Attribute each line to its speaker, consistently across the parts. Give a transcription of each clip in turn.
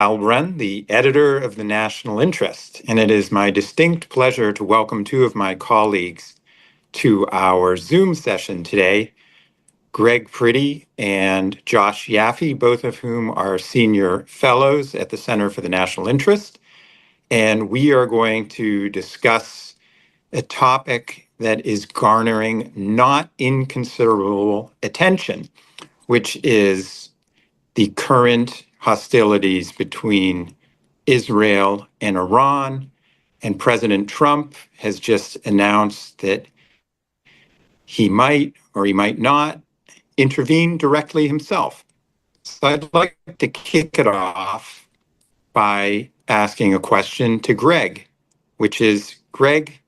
Speaker 1: Albrun, the editor of the National Interest, and it is my distinct pleasure to welcome two of my colleagues to our Zoom session today, Greg Priddy and Josh Yaffe, both of whom are senior fellows at the Center for the National Interest. And we are going to discuss a topic that is garnering not inconsiderable attention, which is the current hostilities between Israel and Iran. And President Trump has just announced that he might or he might not intervene directly himself. So I'd like to kick it off by asking a question to Greg, which is, Greg,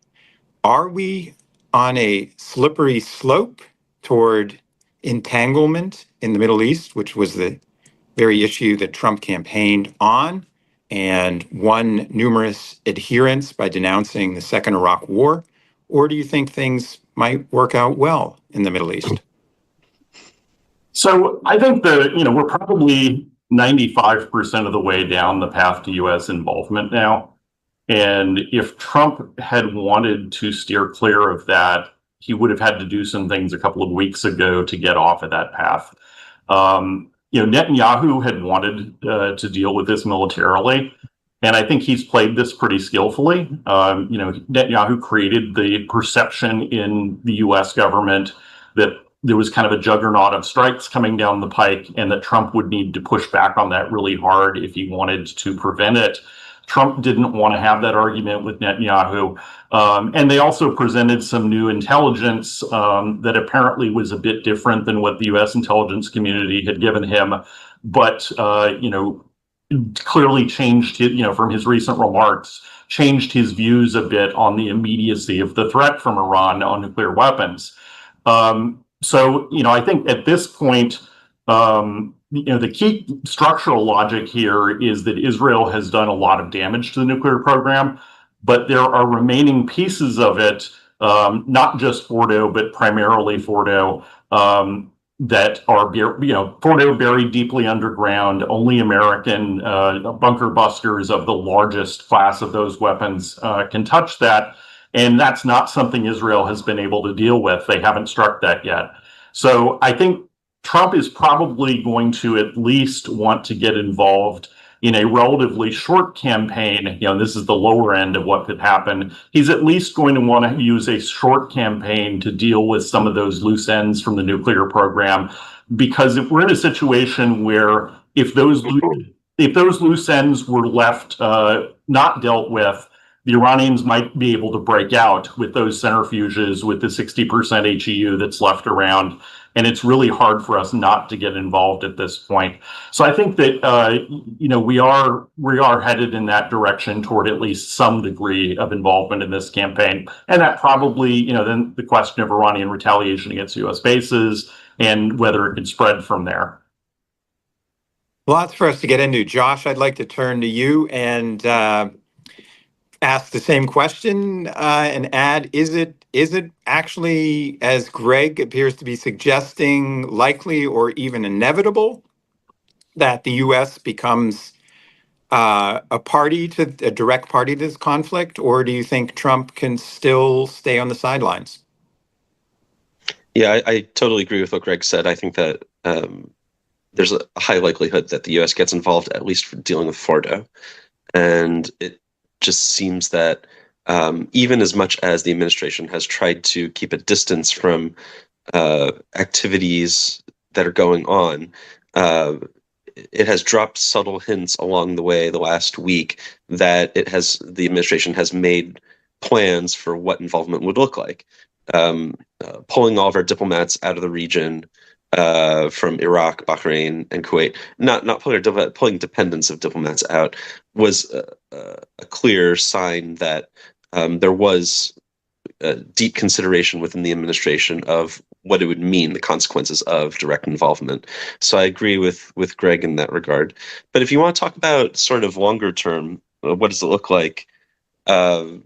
Speaker 1: are we on a slippery slope toward entanglement in the Middle East, which was the very issue that Trump campaigned on and won numerous adherents by denouncing the Second Iraq War? Or do you think things might work out well in the Middle East?
Speaker 2: So I think that, we're probably 95% of the way down the path to U.S. involvement now. And if Trump had wanted to steer clear of that, he would have had to do some things a couple of weeks ago to get off of that path. Netanyahu had wanted to deal with this militarily, and I think he's played this pretty skillfully. Netanyahu created the perception in the U.S. government that there was kind of a juggernaut of strikes coming down the pike, and that Trump would need to push back on that really hard if he wanted to prevent it. Trump didn't want to have that argument with Netanyahu. And they also presented some new intelligence that apparently was a bit different than what the U.S. intelligence community had given him, but, clearly changed his, from his recent remarks, changed his views a bit on the immediacy of the threat from Iran on nuclear weapons. I think at this point, the key structural logic here is that Israel has done a lot of damage to the nuclear program, but there are remaining pieces of it, not just Fordo, but primarily Fordo, that are, Fordo buried deeply underground. Only American bunker busters of the largest class of those weapons can touch that. And that's not something Israel has been able to deal with. They haven't struck that yet. So I think Trump is probably going to at least want to get involved in a relatively short campaign. This is the lower end of what could happen. He's at least going to want to use a short campaign to deal with some of those loose ends from the nuclear program. Because if we're in a situation where if those loose ends were left not dealt with, the Iranians might be able to break out with those centrifuges with the 60% HEU that's left around. And it's really hard for us not to get involved at this point. So I think that, we are headed in that direction toward at least some degree of involvement in this campaign. And that probably, then the question of Iranian retaliation against U.S. bases and whether it can spread from there.
Speaker 1: Lots for us to get into. Josh, I'd like to turn to you and ask the same question and add, is it actually, as Greg appears to be suggesting, likely or even inevitable that the U.S. becomes a direct party to this conflict, or do you think Trump can still stay on the sidelines?
Speaker 3: Yeah, I totally agree with what Greg said. I think that there's a high likelihood that the U.S. gets involved, at least for dealing with Fordo. And it just seems that even as much as the administration has tried to keep a distance from activities that are going on, it has dropped subtle hints along the way the last week that the administration has made plans for what involvement would look like. Pulling all of our diplomats out of the region from Iraq, Bahrain, and Kuwait, not pulling dependents of diplomats out was a clear sign that there was deep consideration within the administration of what it would mean, the consequences of direct involvement. So I agree with Greg in that regard. But if you want to talk about sort of longer term, what does it look like? There's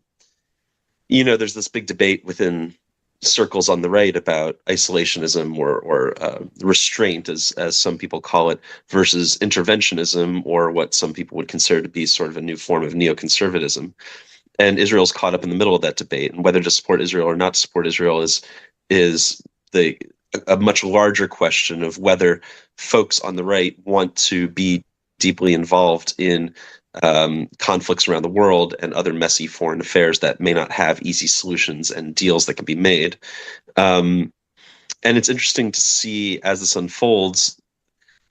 Speaker 3: this big debate within circles on the right about isolationism or restraint, as some people call it, versus interventionism, or what some people would consider to be sort of a new form of neoconservatism. And Israel's caught up in the middle of that debate, and whether to support Israel or not to support Israel is a much larger question of whether folks on the right want to be deeply involved in conflicts around the world and other messy foreign affairs that may not have easy solutions and deals that can be made. And it's interesting to see as this unfolds,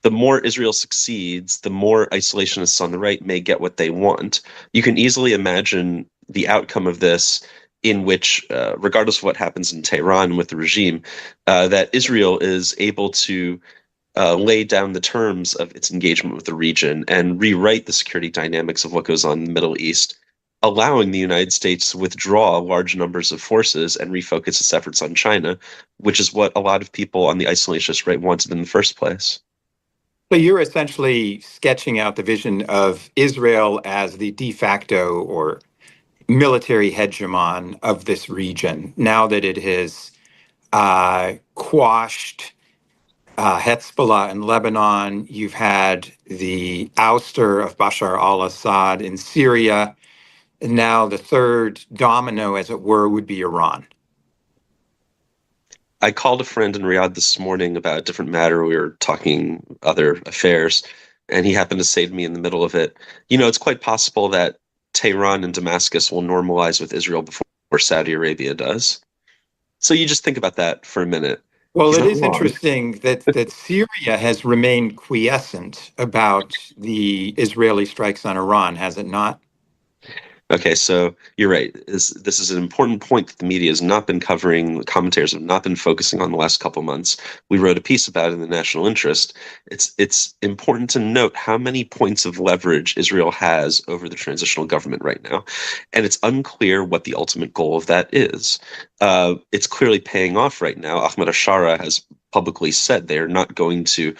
Speaker 3: the more Israel succeeds, the more isolationists on the right may get what they want. You can easily imagine the outcome of this, in which, regardless of what happens in Tehran with the regime, that Israel is able to lay down the terms of its engagement with the region and rewrite the security dynamics of what goes on in the Middle East, allowing the United States to withdraw large numbers of forces and refocus its efforts on China, which is what a lot of people on the isolationist right wanted in the first place.
Speaker 1: So you're essentially sketching out the vision of Israel as the de facto or military hegemon of this region, now that it has quashed Hezbollah in Lebanon. You've had the ouster of Bashar al-Assad in Syria, and now the third domino, as it were, would be Iran.
Speaker 3: I called a friend in Riyadh this morning about a different matter. We were talking other affairs, and he happened to say to me in the middle of it, it's quite possible that Tehran and Damascus will normalize with Israel before Saudi Arabia does. So you just think about that for a minute.
Speaker 1: Well, it is interesting that Syria has remained quiescent about the Israeli strikes on Iran, has it not?
Speaker 3: Okay, so you're right. This is an important point that the media has not been covering, the commentators have not been focusing on the last couple of months. We wrote a piece about it in the National Interest. It's important to note how many points of leverage Israel has over the transitional government right now. And it's unclear what the ultimate goal of that is. It's clearly paying off right now. Ahmed Ashara has publicly said they are not going to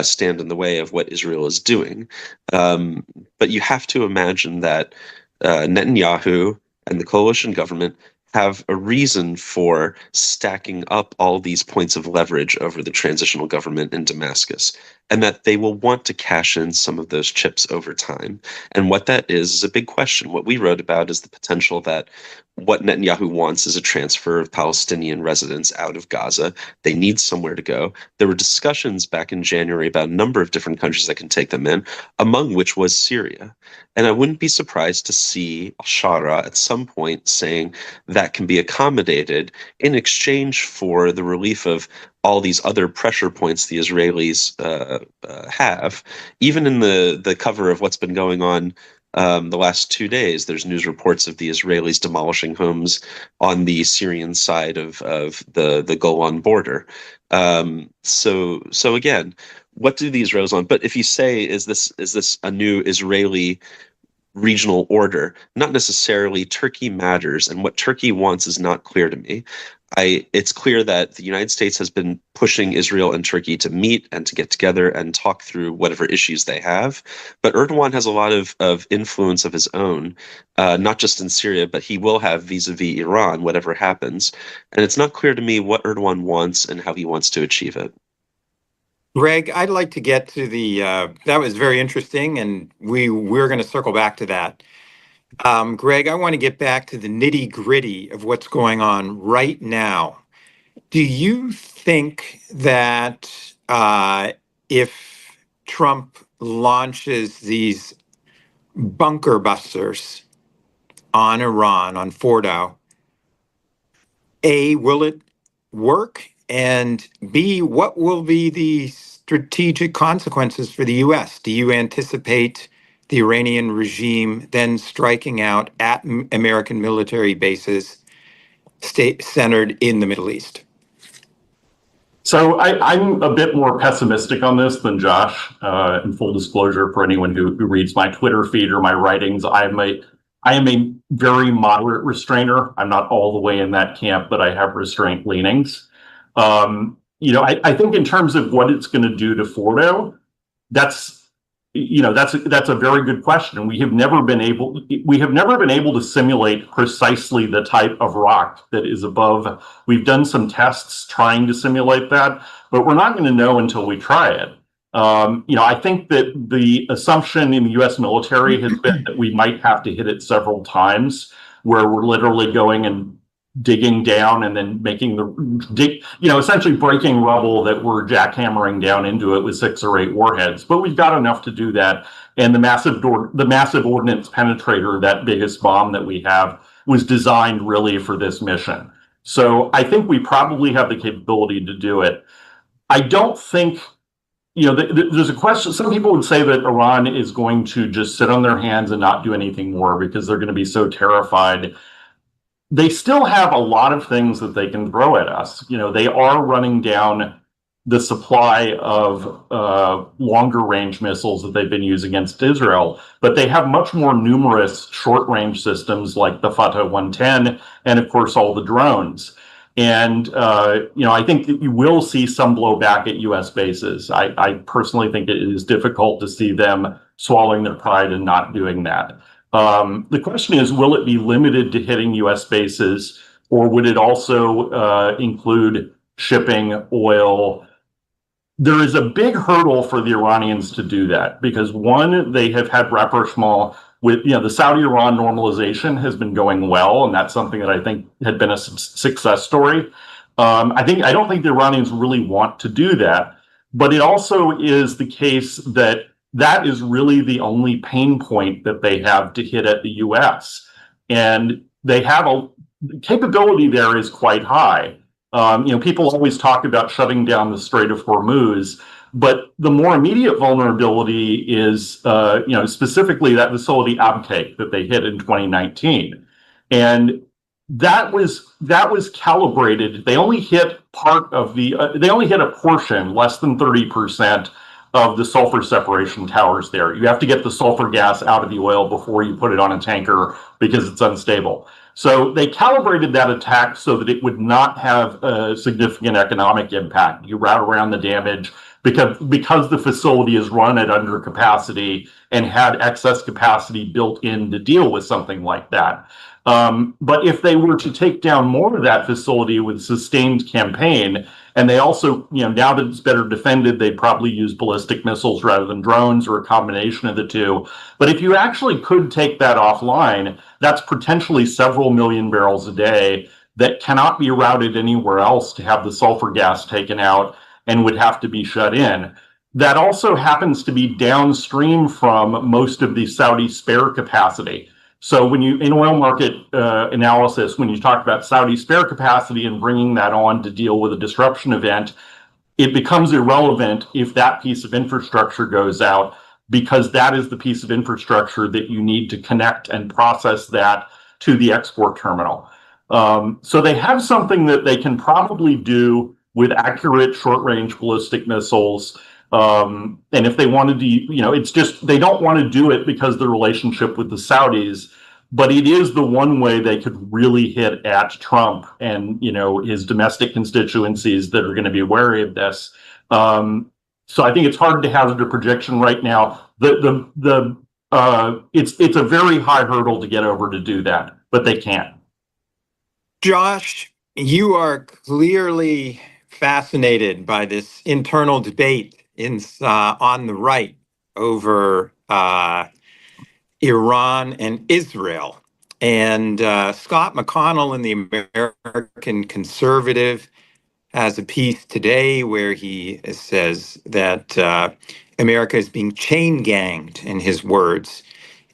Speaker 3: stand in the way of what Israel is doing. But you have to imagine that Netanyahu and the coalition government have a reason for stacking up all these points of leverage over the transitional government in Damascus, and that they will want to cash in some of those chips over time. And what that is a big question. What we wrote about is the potential that what Netanyahu wants is a transfer of Palestinian residents out of Gaza. They need somewhere to go. There were discussions back in January about a number of different countries that can take them in, among which was Syria. And I wouldn't be surprised to see al-Shara at some point saying that can be accommodated in exchange for the relief of all these other pressure points the Israelis have. Even in the cover of what's been going on the last 2 days, there's news reports of the Israelis demolishing homes on the Syrian side of the Golan border. So again, what do the Israelis want? But if you say, is this a new Israeli regional order? Not necessarily. Turkey matters, and what Turkey wants is not clear to me. It's clear that the United States has been pushing Israel and Turkey to meet and to get together and talk through whatever issues they have. But Erdogan has a lot of influence of his own, not just in Syria, but he will have vis-a-vis Iran, whatever happens. And it's not clear to me what Erdogan wants and how he wants to achieve it.
Speaker 1: Greg, I'd like to get to that was very interesting, and we're going to circle back to that. Greg, I want to get back to the nitty-gritty of what's going on right now. Do you think that if Trump launches these bunker busters on Iran, on Fordow, A, will it work? And B, what will be the strategic consequences for the U.S.? Do you anticipate the Iranian regime then striking out at American military bases centered in the Middle East?
Speaker 2: So I'm a bit more pessimistic on this than Josh. In full disclosure, for anyone who reads my Twitter feed or my writings, I am a very moderate restrainer. I'm not all the way in that camp, but I have restraint leanings. I think in terms of what it's going to do to Fordo, that's that's a very good question. And we have never been able to simulate precisely the type of rock that is above. We've done some tests trying to simulate that, but we're not going to know until we try it. I think that the assumption in the U.S. military has been that we might have to hit it several times, where we're literally going and digging down and then making essentially breaking rubble that we're jackhammering down into it with 6 or 8 warheads. But we've got enough to do that. And the massive ordnance penetrator, that biggest bomb that we have, was designed really for this mission. So I think we probably have the capability to do it. I don't think, there's a question. Some people would say that Iran is going to just sit on their hands and not do anything more because they're going to be so terrified. They still have a lot of things that they can throw at us. They are running down the supply of longer range missiles that they've been using against Israel, but they have much more numerous short range systems like the Fatah 110 and of course all the drones. And I think that you will see some blowback at US bases. I personally think it is difficult to see them swallowing their pride and not doing that. The question is, will it be limited to hitting US bases, or would it also include shipping oil? There is a big hurdle for the Iranians to do that because, one, they have had rapprochement with, the Saudi-Iran normalization has been going well, and that's something that I think had been a success story. I don't think the Iranians really want to do that, but it also is the case that that is really the only pain point that they have to hit at the US. And they have the capability there is quite high. People always talk about shutting down the Strait of Hormuz, but the more immediate vulnerability is, specifically that facility Abqaiq that they hit in 2019. And that was calibrated. They only hit they only hit a portion, less than 30%, of the sulfur separation towers there. You have to get the sulfur gas out of the oil before you put it on a tanker because it's unstable. So they calibrated that attack so that it would not have a significant economic impact. You route around the damage because the facility is run at under capacity and had excess capacity built in to deal with something like that. But if they were to take down more of that facility with sustained campaign, and they also, now that it's better defended, they'd probably use ballistic missiles rather than drones or a combination of the two. But if you actually could take that offline, that's potentially several million barrels a day that cannot be routed anywhere else to have the sulfur gas taken out and would have to be shut in. That also happens to be downstream from most of the Saudi spare capacity. So when in oil market analysis, when you talk about Saudi spare capacity and bringing that on to deal with a disruption event, it becomes irrelevant if that piece of infrastructure goes out, because that is the piece of infrastructure that you need to connect and process that to the export terminal. So they have something that they can probably do with accurate short-range ballistic missiles. And if they wanted to, it's just, they don't want to do it because of the relationship with the Saudis, but it is the one way they could really hit at Trump and, his domestic constituencies that are going to be wary of this. So I think it's hard to hazard a projection right now. It's a very high hurdle to get over to do that, but they can.
Speaker 1: Josh, you are clearly fascinated by this internal debate on the right over Iran and Israel. And Scott McConnell in the American Conservative has a piece today where he says that America is being chain ganged, in his words,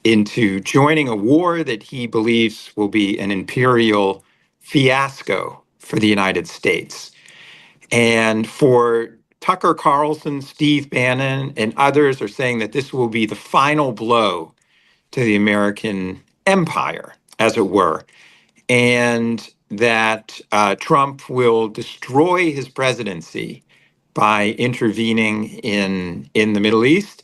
Speaker 1: into joining a war that he believes will be an imperial fiasco for the United States. And for Tucker Carlson, Steve Bannon, and others are saying that this will be the final blow to the American empire, as it were, and that Trump will destroy his presidency by intervening in the Middle East.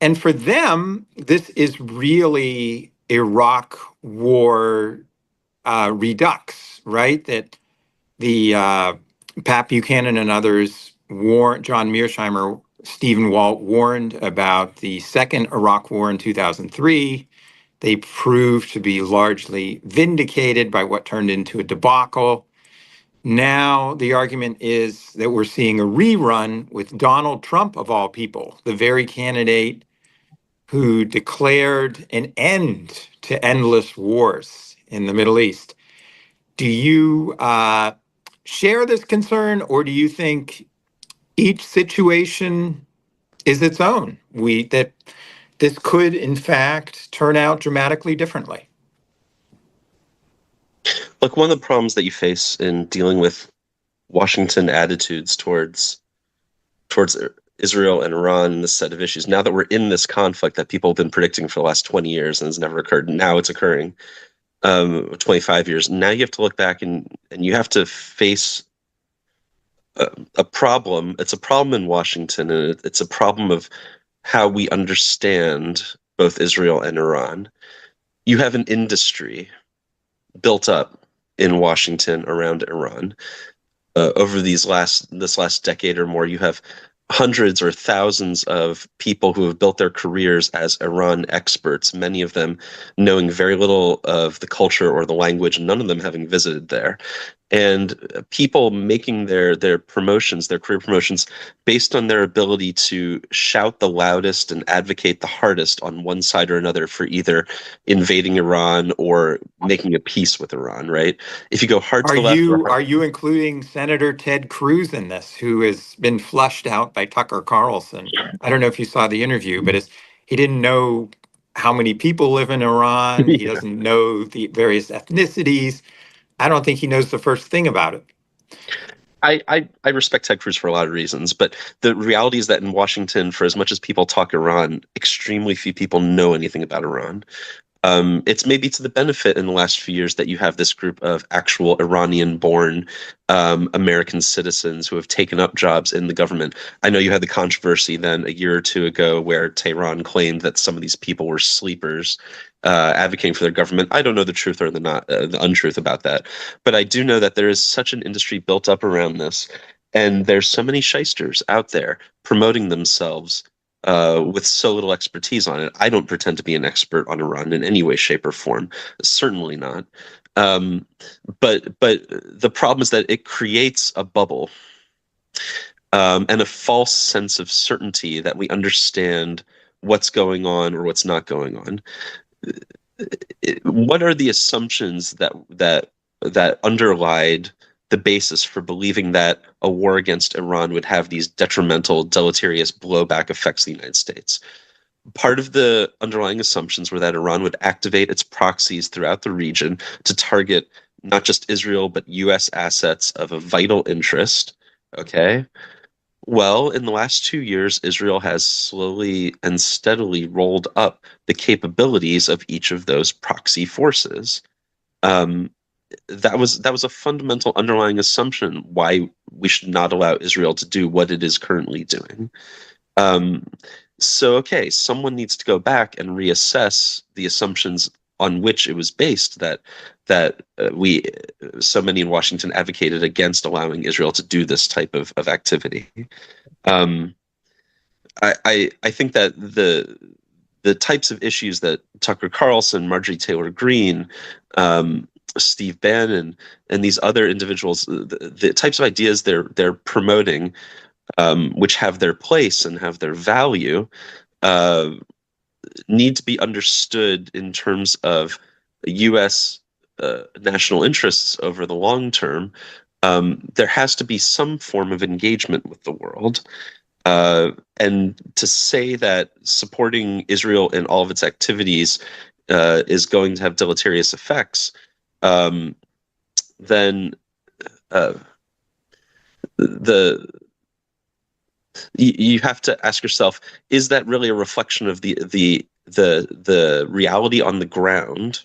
Speaker 1: And for them, this is really Iraq war redux, right? That the Pat Buchanan and others, John Mearsheimer Stephen Walt warned about the second Iraq War in 2003. They proved to be largely vindicated by what turned into a debacle. Now, the argument is that we're seeing a rerun with Donald Trump, of all people, the very candidate who declared an end to endless wars in the Middle East. Do you share this concern, or do you think each situation is its own? That this could, in fact, turn out dramatically differently?
Speaker 3: Look, one of the problems that you face in dealing with Washington attitudes towards Israel and Iran and this set of issues, now that we're in this conflict that people have been predicting for the last 20 years and has never occurred, now it's occurring, 25 years. Now you have to look back and you have to face a problem. It's a problem in Washington, and it's a problem of how we understand both Israel and Iran. You have an industry built up in Washington around Iran. Over this last decade or more, you have hundreds or thousands of people who have built their careers as Iran experts, many of them knowing very little of the culture or the language, none of them having visited there. And people making their promotions, their career promotions, based on their ability to shout the loudest and advocate the hardest on one side or another for either invading Iran or making a peace with Iran, right? If you go hard to the left...
Speaker 1: Are you including Senator Ted Cruz in this, who has been flushed out by Tucker Carlson? I don't know if you saw the interview, but he didn't know how many people live in Iran. He doesn't know the various ethnicities. I don't think he knows the first thing about it.
Speaker 3: I respect Ted Cruz for a lot of reasons, but the reality is that in Washington, for as much as people talk Iran, extremely few people know anything about Iran. It's maybe to the benefit in the last few years that you have this group of actual Iranian-born American citizens who have taken up jobs in the government. I know you had the controversy then a year or two ago where Tehran claimed that some of these people were sleepers advocating for their government. I don't know the truth or the untruth about that, but I do know that there is such an industry built up around this, and there's so many shysters out there promoting themselves with so little expertise on it. I don't pretend to be an expert on Iran in any way, shape, or form. Certainly not. But the problem is that it creates a bubble and a false sense of certainty that we understand what's going on or what's not going on. What are the assumptions that underlied the basis for believing that a war against Iran would have these detrimental, deleterious blowback effects to the United States? Part of the underlying assumptions were that Iran would activate its proxies throughout the region to target not just Israel, but U.S. assets of a vital interest. Okay. Well, in the last 2 years, Israel has slowly and steadily rolled up the capabilities of each of those proxy forces. That was a fundamental underlying assumption why we should not allow Israel to do what it is currently doing. So, okay, someone needs to go back and reassess the assumptions on which it was based that so many in Washington advocated against allowing Israel to do this type of activity. I think that the types of issues that Tucker Carlson, Marjorie Taylor Greene, Steve Bannon, and these other individuals, the types of ideas they're promoting, which have their place and have their value, need to be understood in terms of U.S. National interests over the long term. There has to be some form of engagement with the world. And to say that supporting Israel in all of its activities is going to have deleterious effects, then you have to ask yourself, is that really a reflection of the reality on the ground,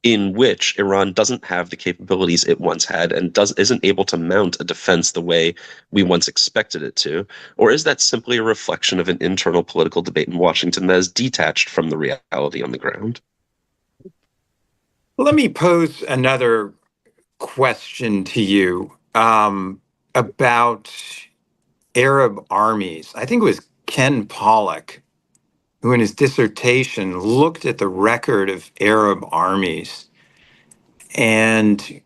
Speaker 3: in which Iran doesn't have the capabilities it once had and isn't able to mount a defense the way we once expected it to? Or is that simply a reflection of an internal political debate in Washington that is detached from the reality on the ground?
Speaker 1: Let me pose another question to you about Arab armies. I think it was Ken Pollack who in his dissertation looked at the record of Arab armies. And,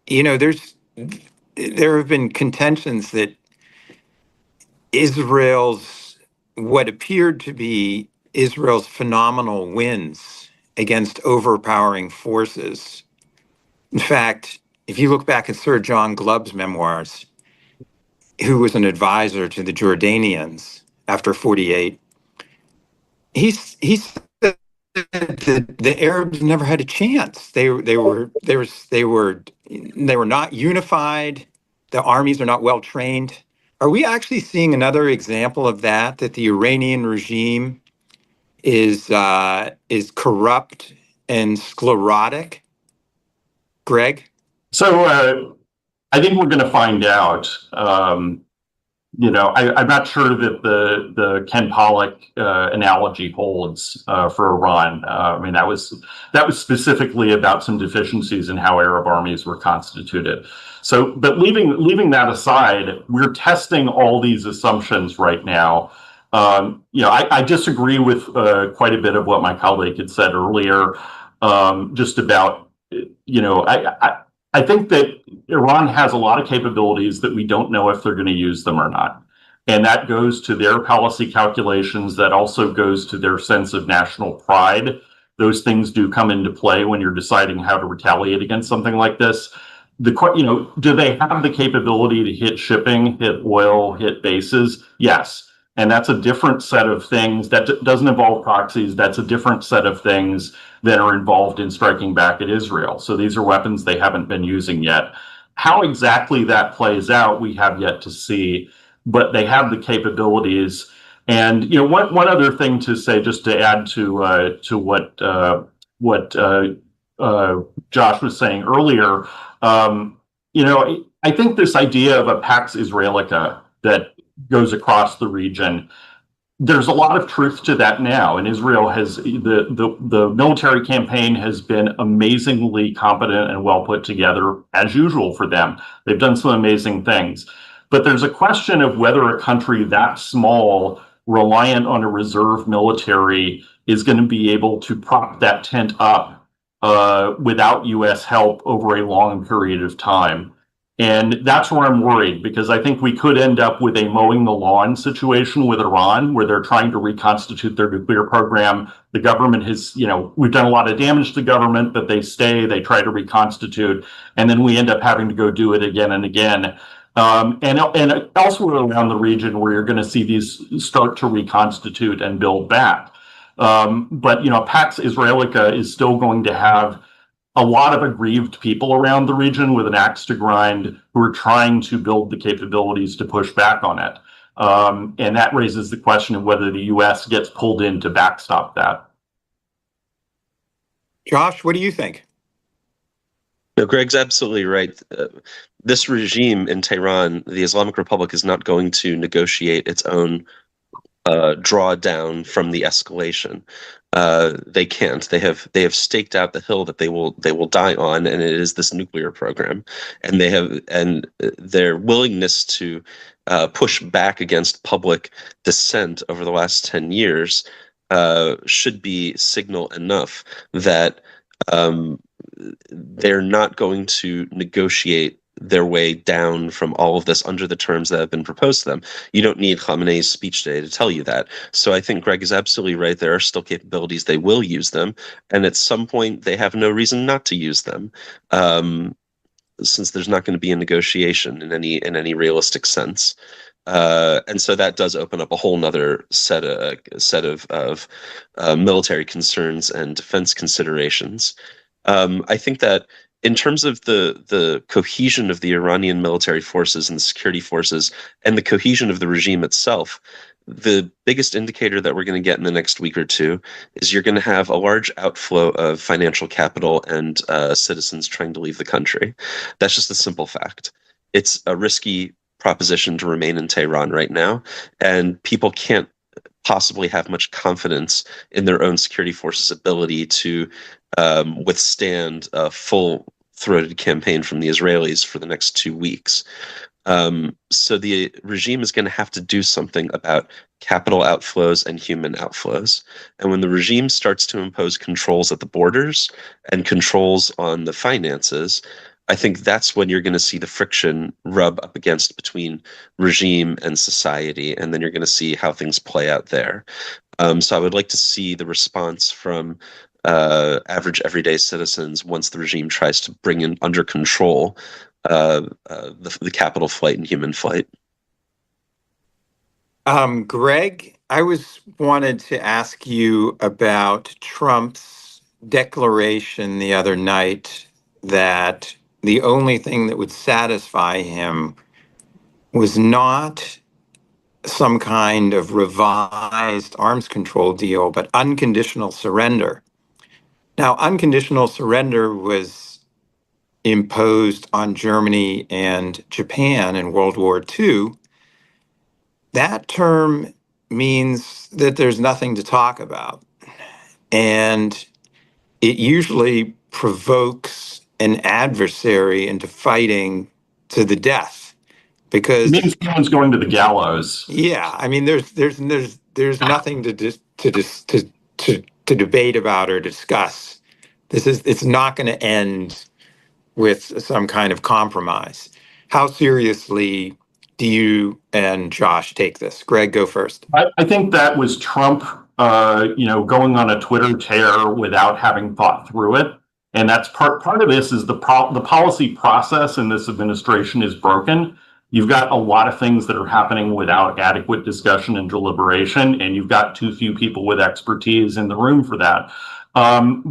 Speaker 1: there have been contentions that what appeared to be Israel's phenomenal wins against overpowering forces. In fact, if you look back at Sir John Glubb's memoirs, who was an advisor to the Jordanians after 48, he said that the Arabs never had a chance. They were not unified. The armies are not well trained. Are we actually seeing another example of that the Iranian regime is corrupt and sclerotic? Greg?
Speaker 2: So I think we're going to find out. I'm not sure that the Ken Pollack analogy holds for Iran. That was specifically about some deficiencies in how Arab armies were constituted. So, but leaving that aside, we're testing all these assumptions right now. I disagree with quite a bit of what my colleague had said earlier, just about, I think that Iran has a lot of capabilities that we don't know if they're going to use them or not. And that goes to their policy calculations. That also goes to their sense of national pride. Those things do come into play when you're deciding how to retaliate against something like this. Do they have the capability to hit shipping, hit oil, hit bases? Yes. And that's a different set of things. That doesn't involve proxies. That's a different set of things that are involved in striking back at Israel. So these are weapons they haven't been using yet. How exactly that plays out, we have yet to see, but they have the capabilities. And one other thing to say, just to add to what Josh was saying earlier, I think this idea of a Pax Israelica that goes across the region, there's a lot of truth to that now. And Israel has, the military campaign has been amazingly competent and well put together, as usual for them. They've done some amazing things. But there's a question of whether a country that small, reliant on a reserve military, is going to be able to prop that tent up without U.S. help over a long period of time. And that's where I'm worried, because I think we could end up with a mowing the lawn situation with Iran, where they're trying to reconstitute their nuclear program. The government has, we've done a lot of damage to the government, but they try to reconstitute, and then we end up having to go do it again and again. And elsewhere around the region, where you're going to see these start to reconstitute and build back. But Pax Israelica is still going to have a lot of aggrieved people around the region with an axe to grind who are trying to build the capabilities to push back on it. And that raises the question of whether the U.S. gets pulled in to backstop that.
Speaker 1: Josh, what do you think?
Speaker 3: No, Greg's absolutely right. This regime in Tehran, the Islamic Republic, is not going to negotiate its own drawdown from the escalation. They can't. They have staked out the hill that they will die on, and it is this nuclear program. And their willingness to push back against public dissent over the last 10 years should be signal enough that they're not going to negotiate their way down from all of this under the terms that have been proposed to them. You don't need Khamenei's speech today to tell you that. So I think Greg is absolutely right. There are still capabilities. They will use them. And at some point, they have no reason not to use them, since there's not going to be a negotiation in any realistic sense. And so that does open up a whole nother set of military concerns and defense considerations. I think that in terms of the cohesion of the Iranian military forces and the security forces and the cohesion of the regime itself, the biggest indicator that we're going to get in the next week or two is you're going to have a large outflow of financial capital and citizens trying to leave the country. That's just a simple fact. It's a risky proposition to remain in Tehran right now, and people can't possibly have much confidence in their own security forces' ability to withstand a full-throated campaign from the Israelis for the next 2 weeks. So the regime is going to have to do something about capital outflows and human outflows. And when the regime starts to impose controls at the borders and controls on the finances, I think that's when you're going to see the friction rub up against between regime and society, and then you're going to see how things play out there. So I would like to see the response from average everyday citizens once the regime tries to bring in under control the capital flight and human flight.
Speaker 1: Greg, I wanted to ask you about Trump's declaration the other night that the only thing that would satisfy him was not some kind of revised arms control deal, but unconditional surrender. Now, unconditional surrender was imposed on Germany and Japan in World War II. That term means that there's nothing to talk about. And it usually provokes an adversary into fighting to the death. Because
Speaker 2: it means someone's going to the gallows.
Speaker 1: Yeah, I mean, there's nothing to debate about or discuss. It's not going to end with some kind of compromise. How seriously do you and Josh take this? Greg, go first.
Speaker 2: I think that was Trump, going on a Twitter tear without having thought through it. And that's part of this is the policy process in this administration is broken. You've got a lot of things that are happening without adequate discussion and deliberation, and you've got too few people with expertise in the room for that. In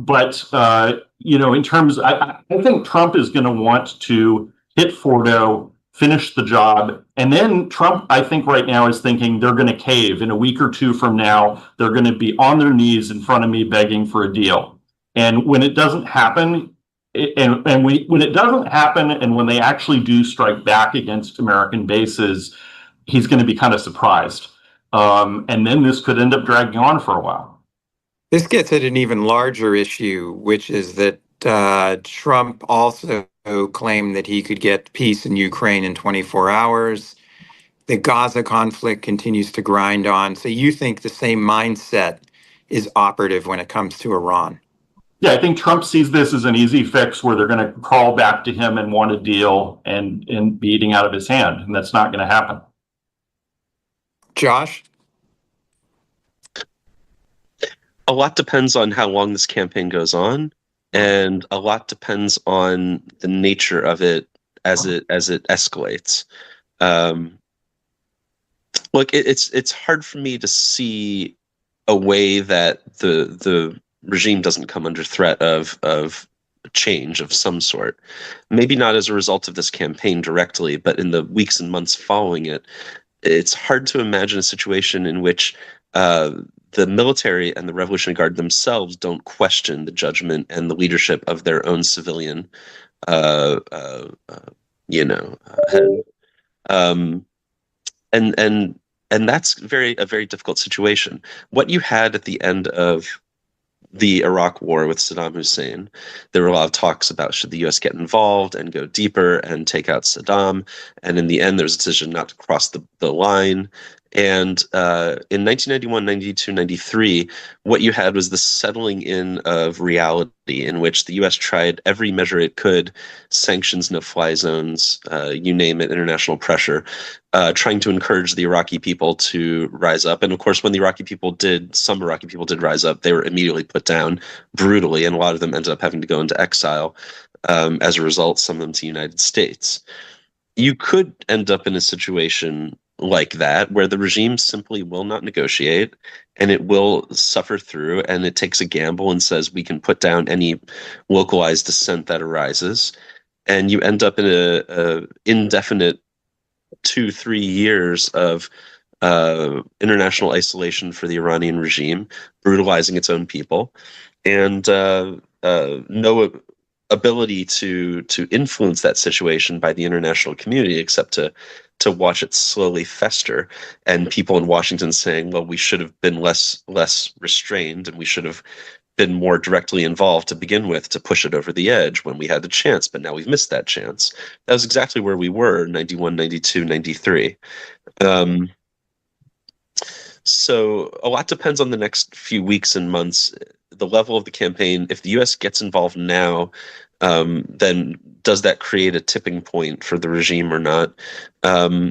Speaker 2: terms, I think Trump is going to want to hit Fordo, finish the job, and then Trump, I think right now is thinking they're going to cave. In a week or two from now, they're going to be on their knees in front of me begging for a deal. And when it doesn't happen, when it doesn't happen, and when they actually do strike back against American bases, he's going to be kind of surprised. And then this could end up dragging on for a while.
Speaker 1: This gets at an even larger issue, which is that Trump also claimed that he could get peace in Ukraine in 24 hours. The Gaza conflict continues to grind on. So you think the same mindset is operative when it comes to Iran?
Speaker 2: Yeah, I think Trump sees this as an easy fix where they're going to crawl back to him and want a deal and be eating out of his hand. And that's not going to happen.
Speaker 1: Josh?
Speaker 3: A lot depends on how long this campaign goes on, and a lot depends on the nature of it as it escalates. Look, it's hard for me to see a way that the regime doesn't come under threat of change of some sort. Maybe not as a result of this campaign directly, but in the weeks and months following it, it's hard to imagine a situation in which the military and the Revolutionary Guard themselves don't question the judgment and the leadership of their own civilian, head. And that's a very difficult situation. What you had at the end of the Iraq War with Saddam Hussein, there were a lot of talks about should the U.S. get involved and go deeper and take out Saddam. And in the end, there was a decision not to cross the line. And in 1991, 92, 93, what you had was the settling in of reality in which the U.S. tried every measure it could, sanctions, no-fly zones, you name it, international pressure, trying to encourage the Iraqi people to rise up. And of course, when some Iraqi people did rise up, they were immediately put down brutally, and a lot of them ended up having to go into exile. As a result, some of them to the United States. You could end up in a situation like that, where the regime simply will not negotiate and it will suffer through, and it takes a gamble and says we can put down any localized dissent that arises, and you end up in a indefinite 2-3 years of international isolation for the Iranian regime, brutalizing its own people, and no ability to influence that situation by the international community except to watch it slowly fester, and people in Washington saying, well, we should have been less restrained, and we should have been more directly involved to begin with to push it over the edge when we had the chance, but now we've missed that chance. That was exactly where we were, 91, 92, 93. So a lot depends on the next few weeks and months. The level of the campaign, if the U.S. gets involved now, then does that create a tipping point for the regime or not? So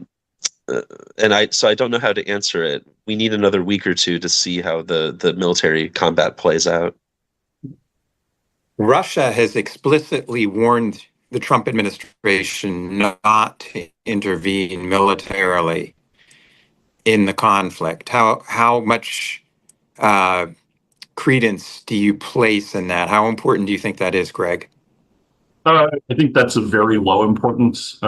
Speaker 3: I don't know how to answer it. We need another week or two to see how the military combat plays out.
Speaker 1: Russia has explicitly warned the Trump administration not to intervene militarily in the conflict. How much credence do you place in that? How important do you think that is, Greg?
Speaker 2: I think that's a very low importance.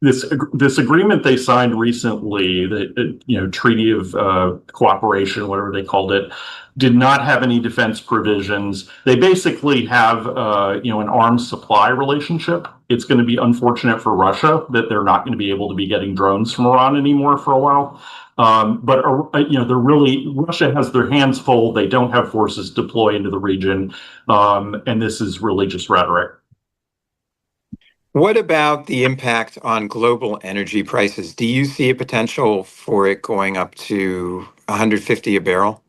Speaker 2: This agreement they signed recently, the Treaty of Cooperation, whatever they called it, did not have any defense provisions. They basically have an arms supply relationship. It's going to be unfortunate for Russia that they're not going to be able to be getting drones from Iran anymore for a while. But Russia has their hands full. They don't have forces deployed into the region, and this is really just rhetoric.
Speaker 1: What about the impact on global energy prices? Do you see a potential for it going up to $150 a barrel?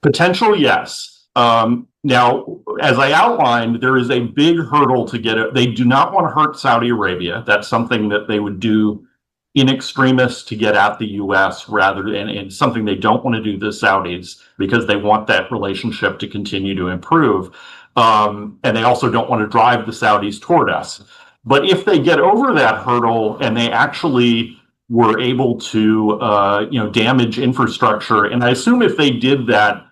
Speaker 2: Potential, yes. Now, as I outlined, there is a big hurdle to get it. They do not want to hurt Saudi Arabia. That's something that they would do in extremis to get at the U.S. rather than, and something they don't want to do to the Saudis because they want that relationship to continue to improve. And they also don't want to drive the Saudis toward us. But if they get over that hurdle and they actually were able to, damage infrastructure, and I assume if they did that,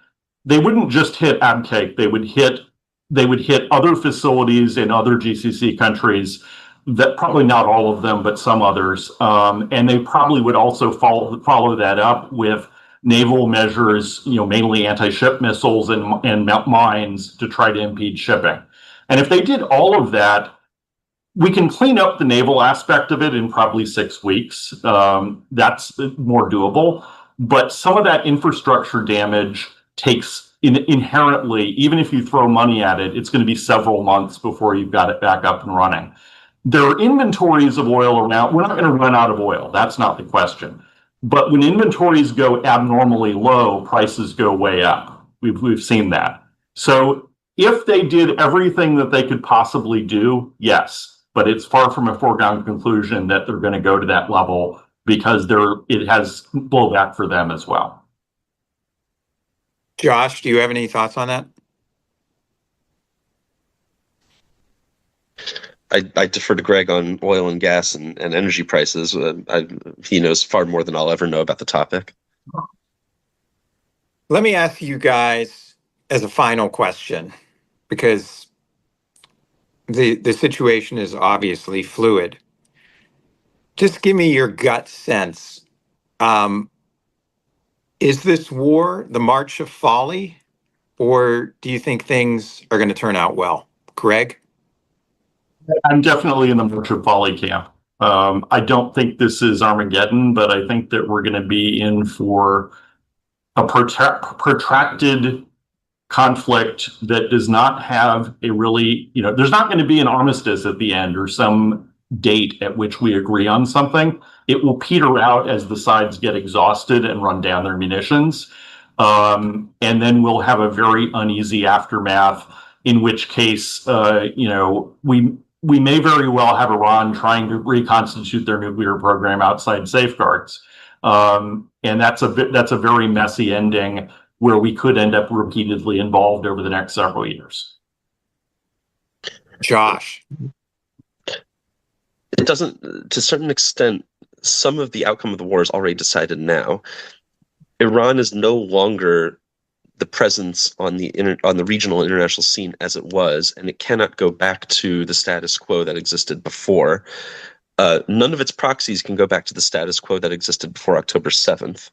Speaker 2: they wouldn't just hit Abqaiq. They would hit other facilities in other GCC countries. That probably not all of them, but some others. And they probably would also follow that up with naval measures, mainly anti-ship missiles and mines to try to impede shipping. And if they did all of that, we can clean up the naval aspect of it in probably 6 weeks. That's more doable. But some of that infrastructure damage takes inherently, even if you throw money at it, it's going to be several months before you've got it back up and running. There are inventories of oil around. We're not going to run out of oil. That's not the question. But when inventories go abnormally low, prices go way up. We've seen that. So if they did everything that they could possibly do, yes. But it's far from a foregone conclusion that they're going to go to that level because it has blowback for them as well.
Speaker 1: Josh, do you have any thoughts on that?
Speaker 3: I defer to Greg on oil and gas and energy prices. He knows far more than I'll ever know about the topic.
Speaker 1: Let me ask you guys as a final question, because the situation is obviously fluid. Just give me your gut sense. Is this war the march of folly, or do you think things are going to turn out well? Greg?
Speaker 2: I'm definitely in the march of folly camp. I don't think this is Armageddon, but I think that we're going to be in for a protracted conflict that does not have a really, there's not going to be an armistice at the end or some date at which we agree on something. It will peter out as the sides get exhausted and run down their munitions. And then we'll have a very uneasy aftermath, in which case, we may very well have Iran trying to reconstitute their nuclear program outside safeguards. And that's a very messy ending where we could end up repeatedly involved over the next several years.
Speaker 1: Josh?
Speaker 3: It doesn't, to a certain extent, some of the outcome of the war is already decided now. Iran is no longer the presence on the regional international scene as it was, and it cannot go back to the status quo that existed before. None of its proxies can go back to the status quo that existed before October 7th.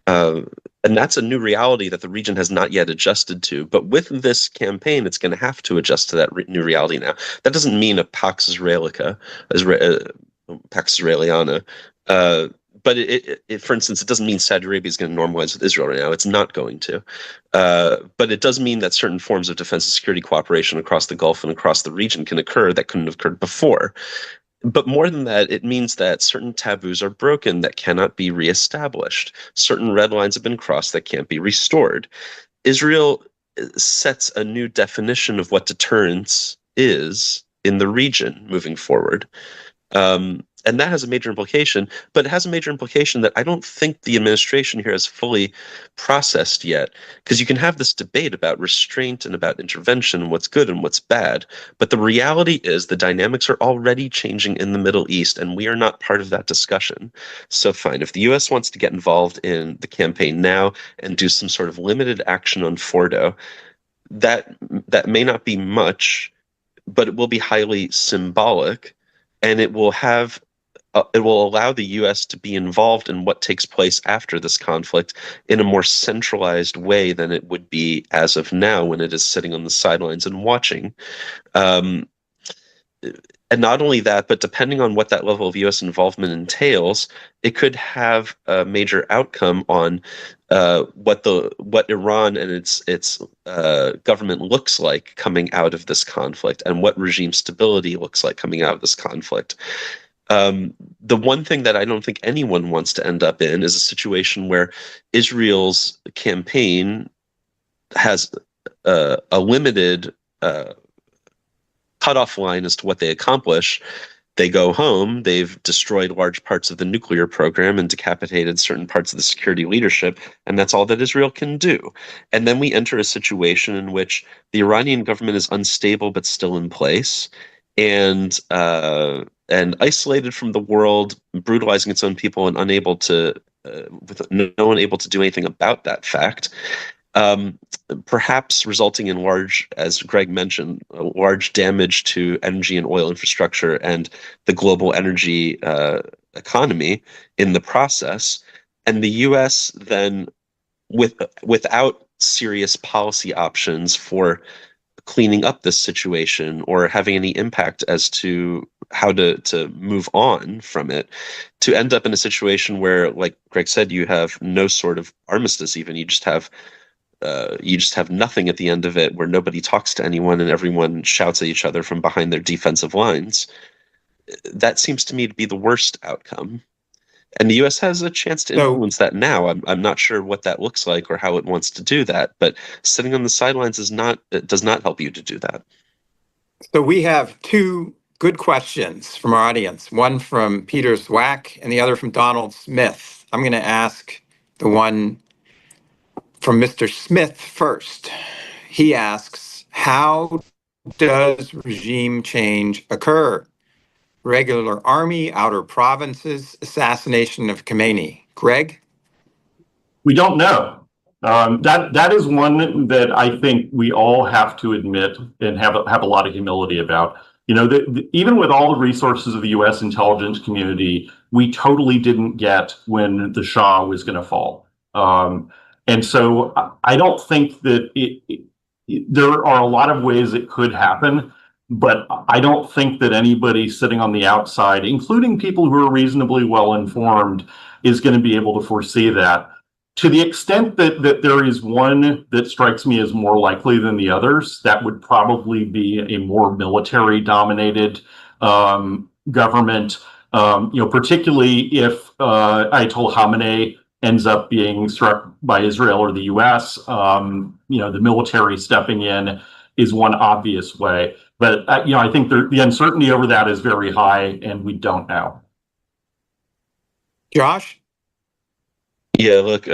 Speaker 3: And that's a new reality that the region has not yet adjusted to. But with this campaign, it's going to have to adjust to that new reality now. That doesn't mean a Pax Israeliana, but but for instance, it doesn't mean Saudi Arabia is going to normalize with Israel right now. It's not going to. But it does mean that certain forms of defense and security cooperation across the Gulf and across the region can occur that couldn't have occurred before. But more than that, it means that certain taboos are broken that cannot be reestablished. Certain red lines have been crossed that can't be restored. Israel sets a new definition of what deterrence is in the region moving forward. And that has a major implication, but it has a major implication that I don't think the administration here has fully processed yet, because you can have this debate about restraint and about intervention and what's good and what's bad, but the reality is the dynamics are already changing in the Middle East, and we are not part of that discussion. So fine, if the U.S. wants to get involved in the campaign now and do some sort of limited action on Fordo, that may not be much, but it will be highly symbolic, and it will allow the U.S. to be involved in what takes place after this conflict in a more centralized way than it would be as of now when it is sitting on the sidelines and watching. And not only that, but depending on what that level of U.S. involvement entails, it could have a major outcome on what Iran and its government looks like coming out of this conflict, and what regime stability looks like coming out of this conflict. The one thing that I don't think anyone wants to end up in is a situation where Israel's campaign has a limited cutoff line as to what they accomplish. They go home, they've destroyed large parts of the nuclear program and decapitated certain parts of the security leadership, and that's all that Israel can do. And then we enter a situation in which the Iranian government is unstable but still in place, and isolated from the world, brutalizing its own people, and unable to, with no one able to do anything about that fact. Perhaps resulting in large, as Greg mentioned, large damage to energy and oil infrastructure and the global energy economy in the process. And the U.S. then, without serious policy options for cleaning up this situation or having any impact as to how to move on from it, to end up in a situation where, like Greg said, you have no sort of armistice even. You just have nothing at the end of it, where nobody talks to anyone and everyone shouts at each other from behind their defensive lines. That seems to me to be the worst outcome. And the U.S. has a chance to influence that now. I'm not sure what that looks like or how it wants to do that, but sitting on the sidelines does not help you to do that.
Speaker 1: So we have two good questions from our audience, one from Peter Zwack and the other from Donald Smith. I'm going to ask the one from Mr. Smith first. He asks, how does regime change occur? Regular army, outer provinces, assassination of Khomeini. Greg?
Speaker 2: We don't know. That is one that I think we all have to admit and have a lot of humility about. You know, even with all the resources of the U.S. intelligence community, we totally didn't get when the Shah was going to fall. And so I don't think that there are a lot of ways it could happen, but I don't think that anybody sitting on the outside, including people who are reasonably well informed, is going to be able to foresee that. To the extent that there is one that strikes me as more likely than the others, that would probably be a more military-dominated government. Particularly if Ayatollah Khamenei ends up being struck by Israel or the U.S. The military stepping in is one obvious way. But I think the uncertainty over that is very high, and we don't know.
Speaker 1: Josh?
Speaker 3: Yeah, look,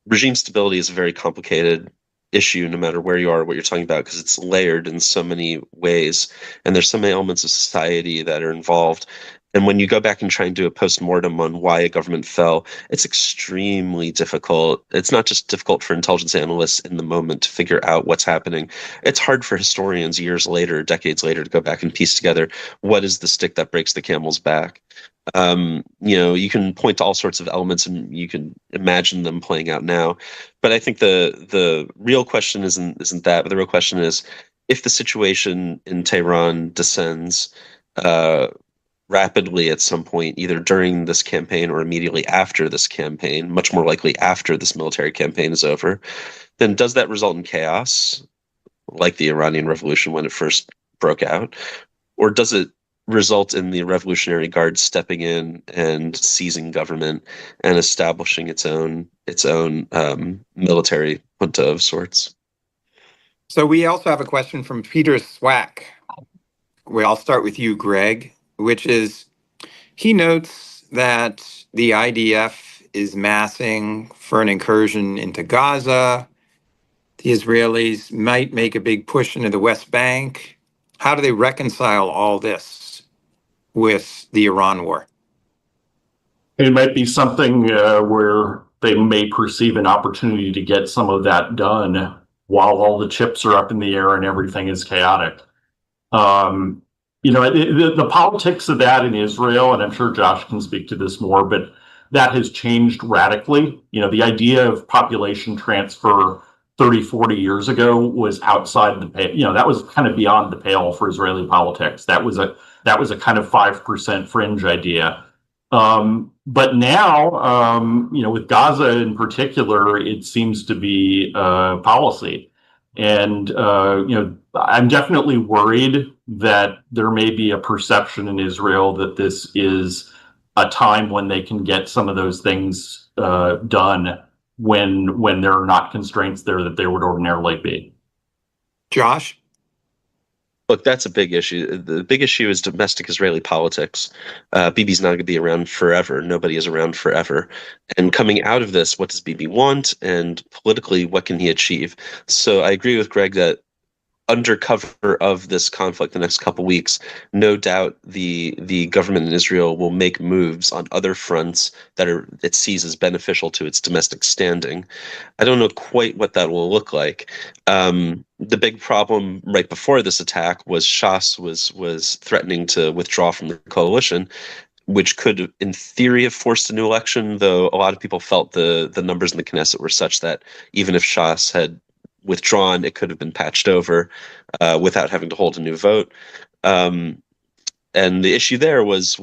Speaker 3: regime stability is a very complicated issue, no matter where you are, what you're talking about, because it's layered in so many ways, and there's so many elements of society that are involved. And when you go back and try and do a post-mortem on why a government fell, it's extremely difficult. It's not just difficult for intelligence analysts in the moment to figure out what's happening. It's hard for historians years later, decades later, to go back and piece together what is the stick that breaks the camel's back. You can point to all sorts of elements and you can imagine them playing out now. But I think the real question isn't that, but the real question is, if the situation in Tehran descends, rapidly at some point, either during this campaign or immediately after this campaign, much more likely after this military campaign is over, then does that result in chaos, like the Iranian Revolution when it first broke out? Or does it result in the Revolutionary Guard stepping in and seizing government and establishing its own military junta of sorts?
Speaker 1: So we also have a question from Peter Swack. I'll start with you, Greg, which is, he notes that the IDF is massing for an incursion into Gaza. The Israelis might make a big push into the West Bank. How do they reconcile all this with the Iran war?
Speaker 2: It might be something where they may perceive an opportunity to get some of that done while all the chips are up in the air and everything is chaotic. The politics of that in Israel, and I'm sure Josh can speak to this more, but that has changed radically. The idea of population transfer 30, 40 years ago was outside the pale. That was kind of beyond the pale for Israeli politics. That was a kind of 5% fringe idea. But now, with Gaza in particular, it seems to be policy. And, I'm definitely worried that there may be a perception in Israel that this is a time when they can get some of those things done when there are not constraints there that there would ordinarily be.
Speaker 1: Josh?
Speaker 3: Look, that's a big issue. The big issue is domestic Israeli politics. Bibi's not going to be around forever. Nobody is around forever. And coming out of this, what does Bibi want? And politically, what can he achieve? So I agree with Greg that under cover of this conflict the next couple weeks, no doubt the government in Israel will make moves on other fronts that it sees as beneficial to its domestic standing. I don't know quite what that will look like. The big problem right before this attack was Shas was threatening to withdraw from the coalition, which could, in theory, have forced a new election, though a lot of people felt the numbers in the Knesset were such that even if Shas had withdrawn, it could have been patched over without having to hold a new vote. And the issue there was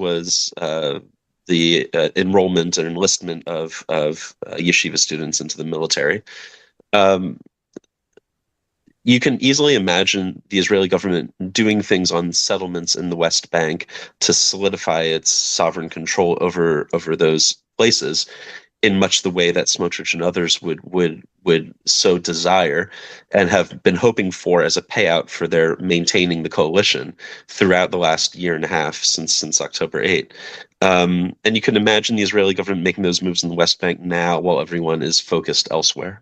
Speaker 3: the enrollment and enlistment of yeshiva students into the military. You can easily imagine the Israeli government doing things on settlements in the West Bank to solidify its sovereign control over those places, in much the way that Smotrich and others would so desire and have been hoping for as a payout for their maintaining the coalition throughout the last year and a half since October 8. And you can imagine the Israeli government making those moves in the West Bank now while everyone is focused elsewhere.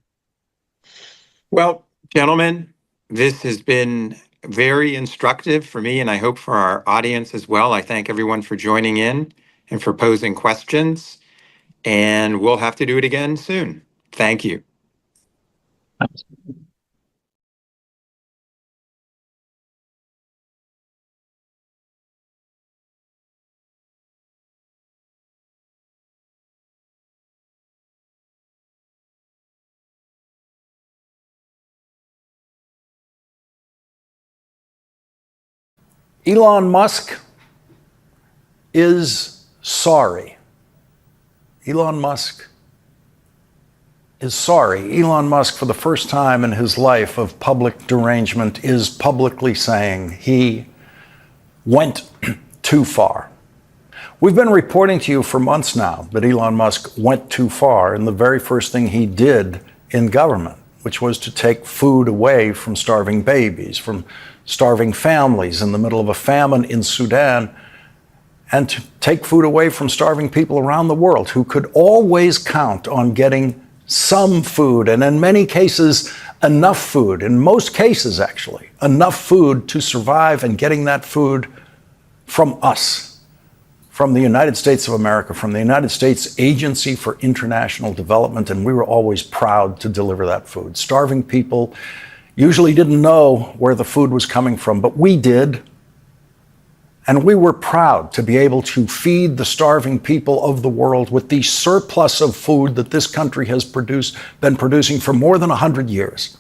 Speaker 1: Well, gentlemen, this has been very instructive for me, and I hope for our audience as well. I thank everyone for joining in and for posing questions. And we'll have to do it again soon. Thank you.
Speaker 2: Thanks.
Speaker 4: Elon Musk is sorry. Elon Musk is sorry. Elon Musk, for the first time in his life of public derangement, is publicly saying he went too far. We've been reporting to you for months now that Elon Musk went too far in the very first thing he did in government, which was to take food away from starving babies, from starving families in the middle of a famine in Sudan, and to take food away from starving people around the world who could always count on getting some food, and in many cases, enough food, in most cases actually, enough food to survive, and getting that food from us, from the United States of America, from the United States Agency for International Development, and we were always proud to deliver that food. Starving people usually didn't know where the food was coming from, but we did. And we were proud to be able to feed the starving people of the world with the surplus of food that this country has been producing for more than 100 years.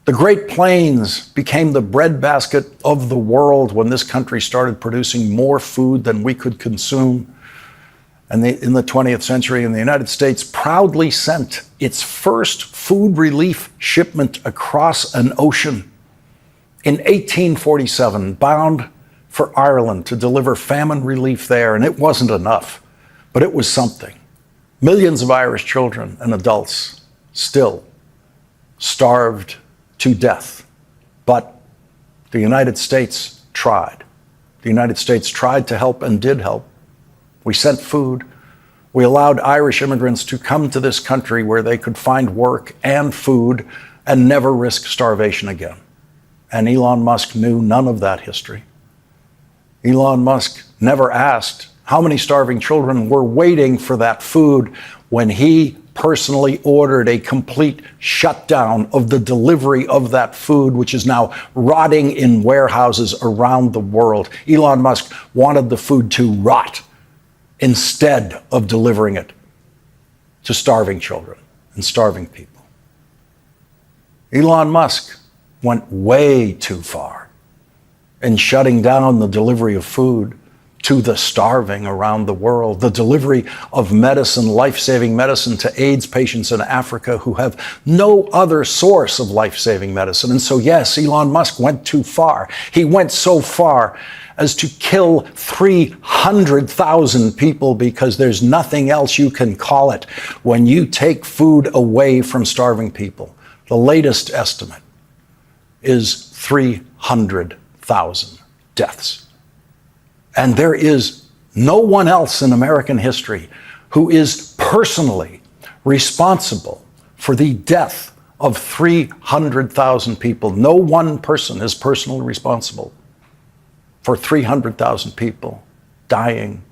Speaker 4: The Great Plains became the breadbasket of the world when this country started producing more food than we could consume. And in the 20th century, and the United States proudly sent its first food relief shipment across an ocean in 1847, bound for Ireland to deliver famine relief there. And it wasn't enough, but it was something. Millions of Irish children and adults still starved to death. But the United States tried. The United States tried to help and did help. We sent food. We allowed Irish immigrants to come to this country where they could find work and food and never risk starvation again. And Elon Musk knew none of that history. Elon Musk never asked how many starving children were waiting for that food when he personally ordered a complete shutdown of the delivery of that food, which is now rotting in warehouses around the world. Elon Musk wanted the food to rot instead of delivering it to starving children and starving people. Elon Musk went way too far in shutting down the delivery of food to the starving around the world, the delivery of medicine, life-saving medicine to AIDS patients in Africa who have no other source of life-saving medicine. And so, yes, Elon Musk went too far. He went so far as to kill 300,000 people because there's nothing else you can call it when you take food away from starving people. The latest estimate is 300,000 deaths. And there is no one else in American history who is personally responsible for the death of 300,000 people. No one person is personally responsible for 300,000 people dying